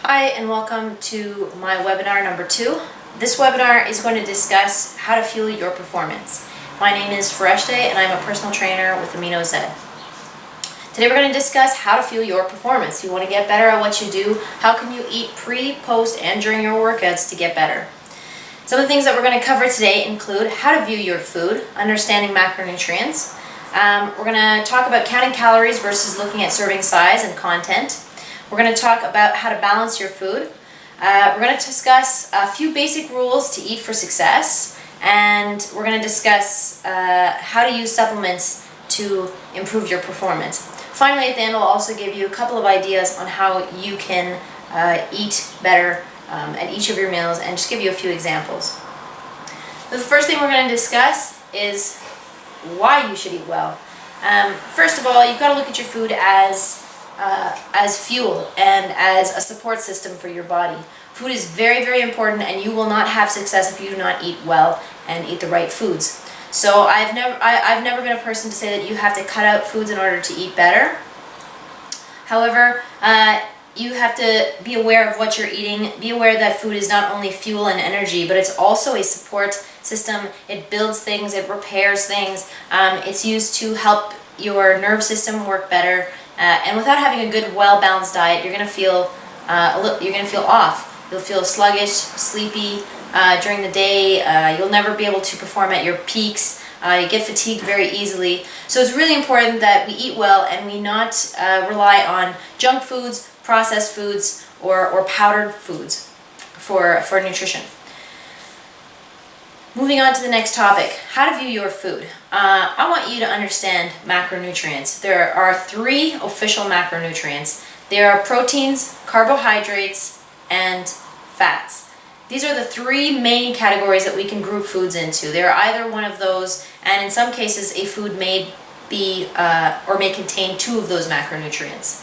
Hi and welcome to my webinar number 2. This webinar is going to discuss how to fuel your performance. My name is Fareshte and I'm a personal trainer with Amino Z. Today we're going to discuss how to fuel your performance. You want to get better at what you do. How can you eat pre, post, and during your workouts to get better? Some of the things that we're going to cover today include how to view your food, understanding macronutrients. We're going to talk about counting calories versus looking at serving size and content. We're going to talk about how to balance your food. We're going to discuss a few basic rules to eat for success, and we're going to discuss how to use supplements to improve your performance. Finally, at the end, I'll also give you a couple of ideas on how you can eat better at each of your meals and just give you a few examples. So the first thing we're going to discuss is why you should eat well. First of all, you've got to look at your food as fuel and as a support system for your body. Food is very, very important, and you will not have success if you do not eat well and eat the right foods. So I've never been a person to say that you have to cut out foods in order to eat better. However, you have to be aware of what you're eating. Be aware that food is not only fuel and energy, but it's also a support system. It builds things, it repairs things. It's used to help your nerve system work better. And without having a good, well-balanced diet, you're going to feel off. You'll feel sluggish, sleepy during the day. You'll never be able to perform at your peaks. You get fatigued very easily. So it's really important that we eat well and we not rely on junk foods, processed foods, or powdered foods for nutrition. Moving on to the next topic, how to view your food. I want you to understand macronutrients. There are 3 official macronutrients. There are proteins, carbohydrates, and fats. These are the 3 main categories that we can group foods into. They're either one of those, and in some cases a food may be or may contain 2 of those macronutrients.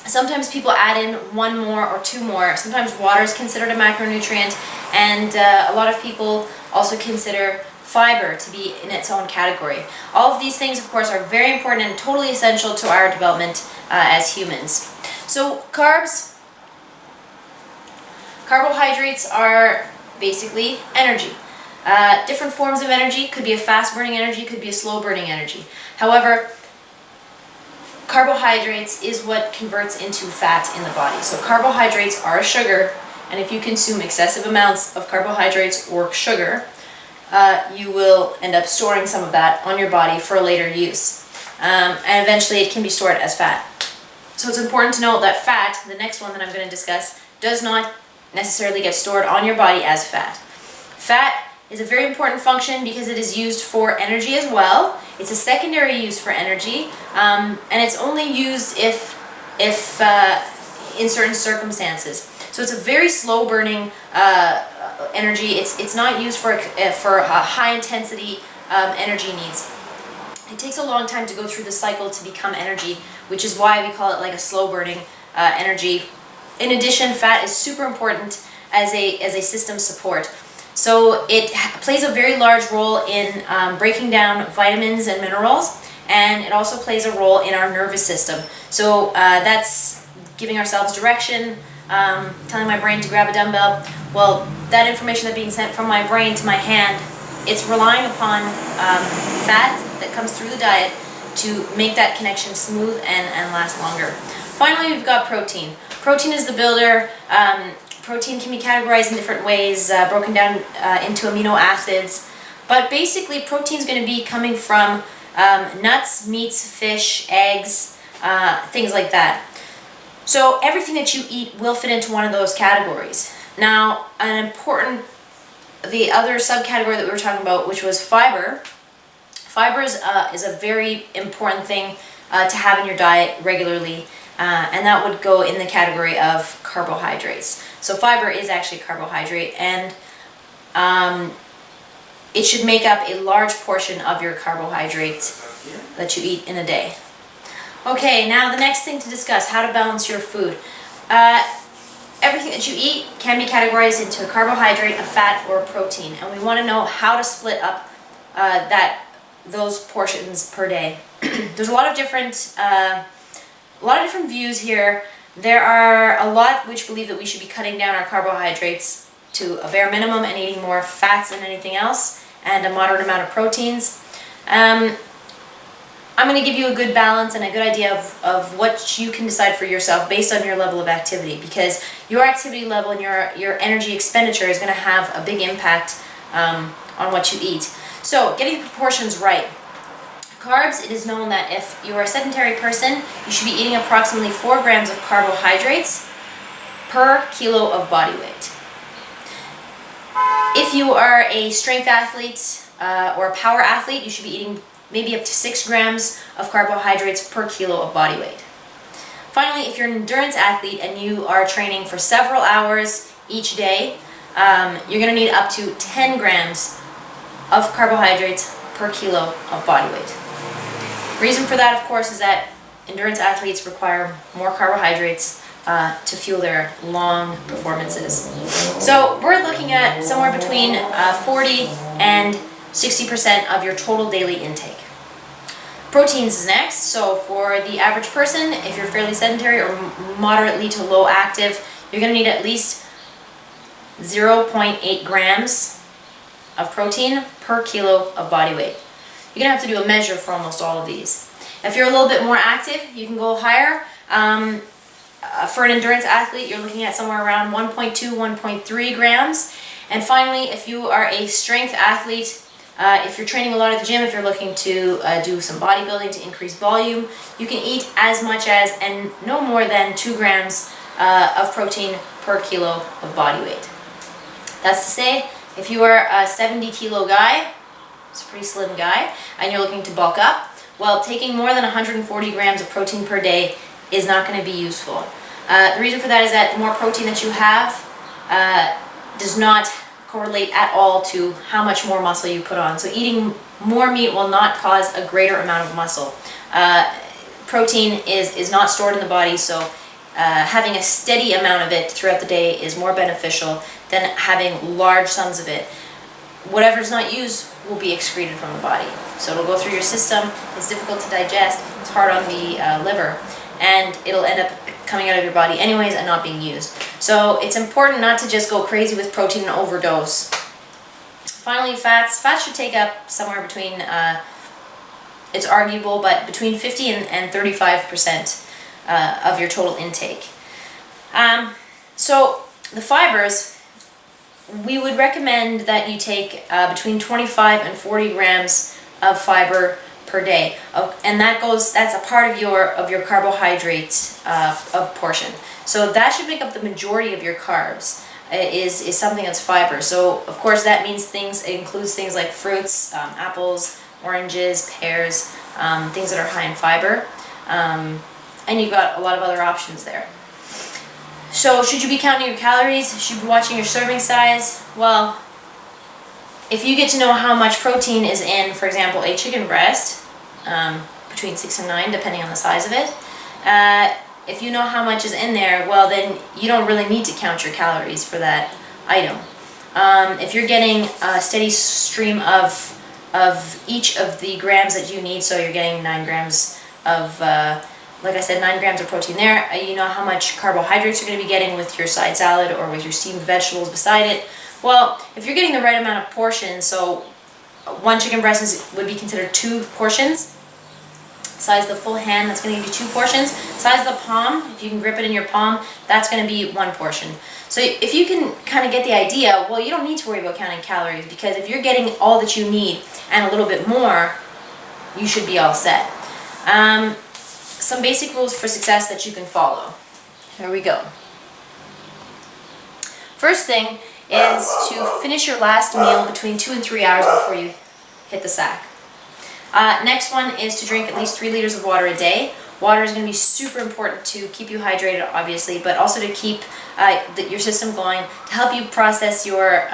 Sometimes people add in 1 more or 2 more. Sometimes water is considered a macronutrient, and a lot of people also consider fiber to be in its own category. All of these things, of course, are very important and totally essential to our development as humans. So carbohydrates are basically energy. Different forms of energy. Could be a fast-burning energy, could be a slow-burning energy. However, carbohydrates is what converts into fat in the body. So carbohydrates are a sugar, and if you consume excessive amounts of carbohydrates or sugar, you will end up storing some of that on your body for later use. And eventually it can be stored as fat. So it's important to note that fat, the next one that I'm going to discuss, does not necessarily get stored on your body as fat. Fat is a very important function because it is used for energy as well. It's a secondary use for energy, and it's only used if in certain circumstances. So it's a very slow burning energy. It's not used for high intensity energy needs. It takes a long time to go through the cycle to become energy, which is why we call it like a slow burning energy. In addition, fat is super important as a system support. So it plays a very large role in breaking down vitamins and minerals, and it also plays a role in our nervous system. So that's giving ourselves direction, telling my brain to grab a dumbbell. Well, that information that's being sent from my brain to my hand, it's relying upon fat that comes through the diet to make that connection smooth and last longer. Finally, we've got protein. Protein is the builder. Protein can be categorized in different ways, broken down into amino acids. But basically, protein is going to be coming from nuts, meats, fish, eggs, things like that. So everything that you eat will fit into one of those categories. Now, the other subcategory that we were talking about, which was fiber. Fiber is a very important thing to have in your diet regularly, and that would go in the category of carbohydrates. So fiber is actually a carbohydrate, and it should make up a large portion of your carbohydrates that you eat in a day. Okay, now the next thing to discuss, how to balance your food. Everything that you eat can be categorized into a carbohydrate, a fat, or a protein, and we want to know how to split up those portions per day. There's a lot of different views here There are a lot which believe that we should be cutting down our carbohydrates to a bare minimum and eating more fats than anything else, and a moderate amount of proteins. I'm going to give you a good balance and a good idea of what you can decide for yourself based on your level of activity, because your activity level and your energy expenditure is going to have a big impact on what you eat. So getting the proportions right. Carbs, it is known that if you are a sedentary person, you should be eating approximately 4 grams of carbohydrates per kilo of body weight. If you are a strength athlete or a power athlete, you should be eating maybe up to 6 grams of carbohydrates per kilo of body weight. Finally, if you're an endurance athlete and you are training for several hours each day, you're going to need up to 10 grams of carbohydrates per kilo of body weight. Reason for that, of course, is that endurance athletes require more carbohydrates to fuel their long performances. So we're looking at somewhere between 40 and 60% of your total daily intake. Proteins is next. So for the average person, if you're fairly sedentary or moderately to low active, you're going to need at least 0.8 grams of protein per kilo of body weight. You're going to have to do a measure for almost all of these. If you're a little bit more active, you can go higher. For an endurance athlete, you're looking at somewhere around 1.2, 1.3 grams. And finally, if you are a strength athlete, if you're training a lot at the gym, if you're looking to do some bodybuilding to increase volume, you can eat as much as and no more than 2 grams of protein per kilo of body weight. That's to say, if you are a 70 kilo guy, it's a pretty slim guy, and you're looking to bulk up, well, taking more than 140 grams of protein per day is not going to be useful. The reason for that is that the more protein that you have does not correlate at all to how much more muscle you put on. So eating more meat will not cause a greater amount of muscle. Protein is not stored in the body, so having a steady amount of it throughout the day is more beneficial than having large sums of it. Whatever's not used will be excreted from the body. So it'll go through your system, it's difficult to digest, it's hard on the liver, and it'll end up coming out of your body anyways and not being used. So it's important not to just go crazy with protein and overdose. Finally, fats. Fats should take up somewhere between, it's arguable, but between 50 and 35% of your total intake. So the fibers, we would recommend that you take between 25 and 40 grams of fiber per day, and that's a part of your carbohydrate of portion. So that should make up the majority of your carbs. Is something that's fiber. So of course that means it includes things like fruits, apples, oranges, pears, things that are high in fiber, and you've got a lot of other options there. So should you be counting your calories? Should you be watching your serving size? Well, if you get to know how much protein is in, for example, a chicken breast, between 6 and 9, depending on the size of it, if you know how much is in there, well, then you don't really need to count your calories for that item. If you're getting a steady stream of each of the grams that you need, so you're getting 9 grams of like I said, 9 grams of protein there. You know how much carbohydrates you're going to be getting with your side salad or with your steamed vegetables beside it. Well, if you're getting the right amount of portions, so 1 chicken breast would be considered 2 portions. Size the full hand, that's going to give you 2 portions. Size the palm, if you can grip it in your palm, that's going to be 1 portion. So if you can kind of get the idea, well, you don't need to worry about counting calories, because if you're getting all that you need and a little bit more, you should be all set. Some basic rules for success that you can follow. Here we go. First thing is to finish your last meal between 2 and 3 hours before you hit the sack. Next one is to drink at least 3 liters of water a day. Water is going to be super important to keep you hydrated, obviously, but also to keep your system going, to help you process your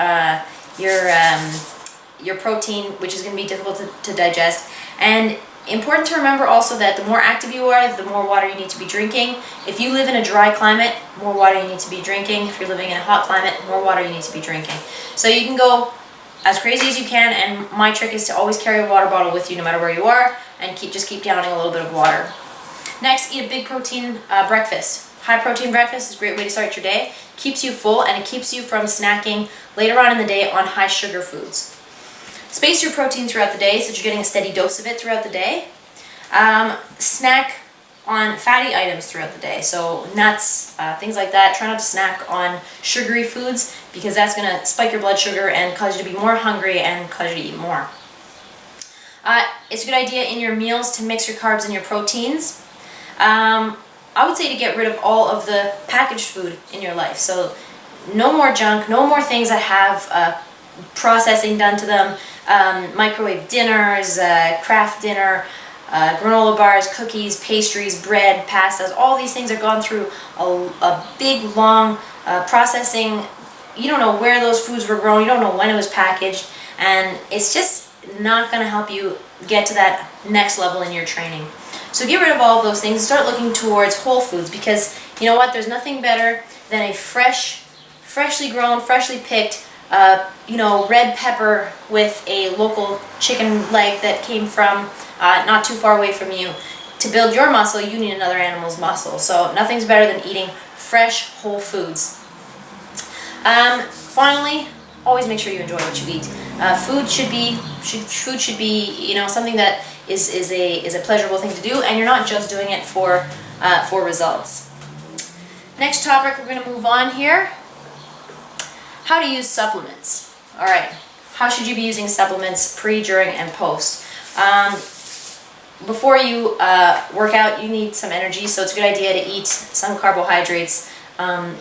protein, which is going to be difficult to digest. And important to remember also that the more active you are, the more water you need to be drinking. If you live in a dry climate, more water you need to be drinking. If you're living in a hot climate, more water you need to be drinking. So you can go as crazy as you can, and my trick is to always carry a water bottle with you no matter where you are, and just keep downing a little bit of water. Next, eat a big protein breakfast. high protein breakfast is a great way to start your day. Keeps you full and it keeps you from snacking later on in the day on high sugar foods. Space your protein throughout the day so that you're getting a steady dose of it throughout the day. Snack on fatty items throughout the day, so nuts, things like that. Try not to snack on sugary foods because that's going to spike your blood sugar and cause you to be more hungry and cause you to eat more. It's a good idea in your meals to mix your carbs and your proteins. I would say to get rid of all of the packaged food in your life. So no more junk, no more things that have processing done to them, microwave dinners, Kraft dinner, granola bars, cookies, pastries, bread, pastas. All these things are gone through a big, long processing. You don't know where those foods were grown, you don't know when it was packaged, and it's just not going to help you get to that next level in your training. So get rid of all of those things and start looking towards whole foods, because you know what, there's nothing better than a freshly grown, freshly picked red pepper with a local chicken leg that came from not too far away from you. To build your muscle, you need another animal's muscle. So nothing's better than eating fresh, whole foods. Finally, always make sure you enjoy what you eat. Food should be something that is a pleasurable thing to do, and you're not just doing it for results. Next topic we're going to move on here. How to use supplements. All right, how should you be using supplements pre, during, and post? Before you work out, you need some energy, so it's a good idea to eat some carbohydrates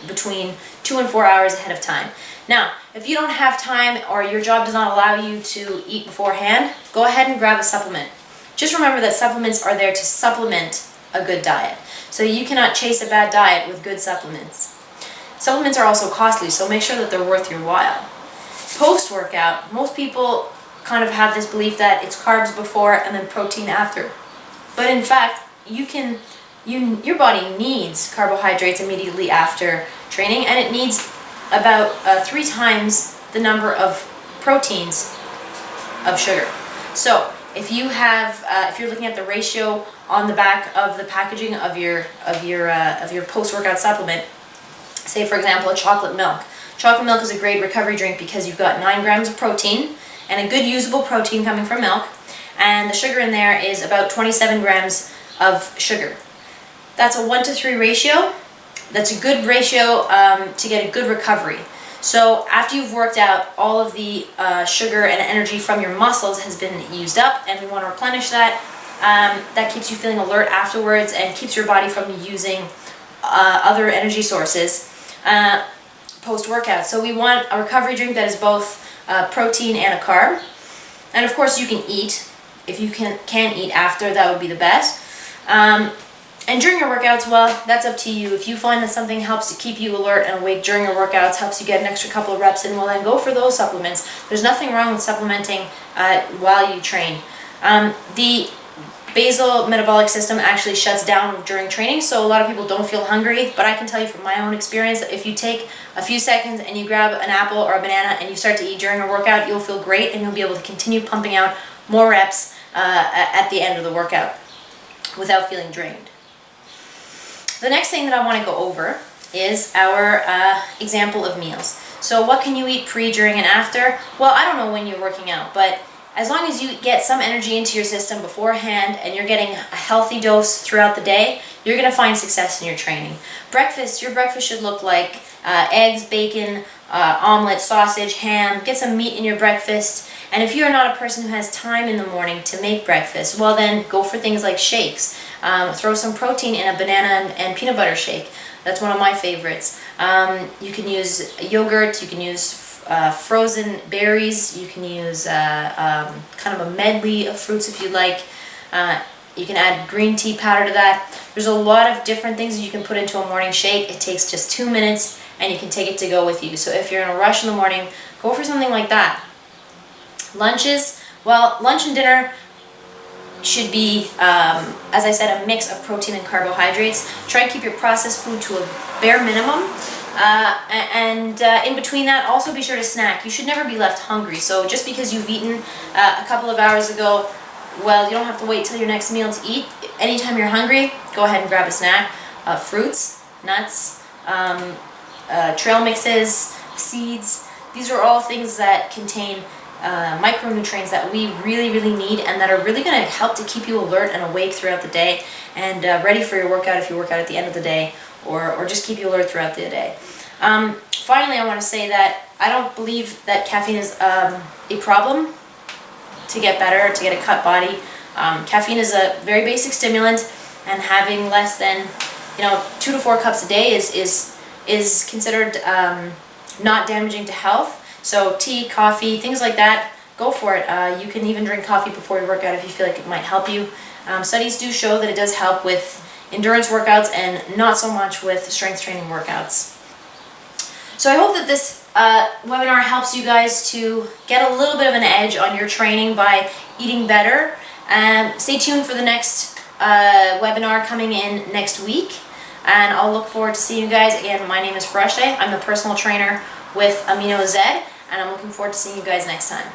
between 2 and 4 hours ahead of time. Now, if you don't have time or your job does not allow you to eat beforehand, go ahead and grab a supplement. Just remember that supplements are there to supplement a good diet. So you cannot chase a bad diet with good supplements. Supplements are also costly, so make sure that they're worth your while. Post-workout, most people kind of have this belief that it's carbs before and then protein after. But in fact, your body needs carbohydrates immediately after training, and it needs about 3 times the number of proteins of sugar. So if you're looking at the ratio on the back of the packaging of your post-workout supplement, say for example a chocolate milk. Chocolate milk is a great recovery drink because you've got 9 grams of protein and a good usable protein coming from milk, and the sugar in there is about 27 grams of sugar. That's a 1-to-3 ratio. That's a good ratio to get a good recovery. So after you've worked out, all of the sugar and energy from your muscles has been used up, and we want to replenish that. That keeps you feeling alert afterwards and keeps your body from using other energy sources post-workout. So we want a recovery drink that is both protein and a carb. And of course you can eat. If you can eat after, that would be the best. And during your workouts, well, that's up to you. If you find that something helps to keep you alert and awake during your workouts, helps you get an extra couple of reps in, well then go for those supplements. There's nothing wrong with supplementing while you train. The basal metabolic system actually shuts down during training, so a lot of people don't feel hungry, but I can tell you from my own experience that if you take a few seconds and you grab an apple or a banana and you start to eat during a workout, you'll feel great and you'll be able to continue pumping out more reps at the end of the workout without feeling drained. The next thing that I want to go over is our example of meals. So what can you eat pre, during, and after? Well, I don't know when you're working out, but as long as you get some energy into your system beforehand and you're getting a healthy dose throughout the day, you're going to find success in your training. Your breakfast should look like eggs, bacon, omelet, sausage, ham. Get some meat in your breakfast. And if you're not a person who has time in the morning to make breakfast, well then go for things like shakes. Throw some protein in a banana and peanut butter shake. That's one of my favorites. You can use yogurt, you can use frozen berries, you can use kind of a medley of fruits if you like. You can add green tea powder to that. There's a lot of different things that you can put into a morning shake. It takes just 2 minutes and you can take it to go with you. So if you're in a rush in the morning, go for something like that. Lunches, well, lunch and dinner should be, as I said, a mix of protein and carbohydrates. Try and keep your processed food to a bare minimum. In between that, also be sure to snack. You should never be left hungry. So just because you've eaten a couple of hours ago, well, you don't have to wait till your next meal to eat. Anytime you're hungry, go ahead and grab a snack. Fruits, nuts, trail mixes, seeds. These are all things that contain micronutrients that we really need, and that are really going to help to keep you alert and awake throughout the day, and ready for your workout if you work out at the end of the day, or just keep you alert throughout the day. Finally, I want to say that I don't believe that caffeine is a problem to get better, to get a cut body. Caffeine is a very basic stimulant, and having less than 2 to 4 cups a day is considered not damaging to health. So tea, coffee, things like that, go for it. You can even drink coffee before your workout if you feel like it might help you. Studies do show that it does help with endurance workouts and not so much with strength training workouts. So I hope that this webinar helps you guys to get a little bit of an edge on your training by eating better. Stay tuned for the next webinar coming in next week, and I'll look forward to seeing you guys. Again, my name is Fareshte. I'm the personal trainer with Amino Z, and I'm looking forward to seeing you guys next time.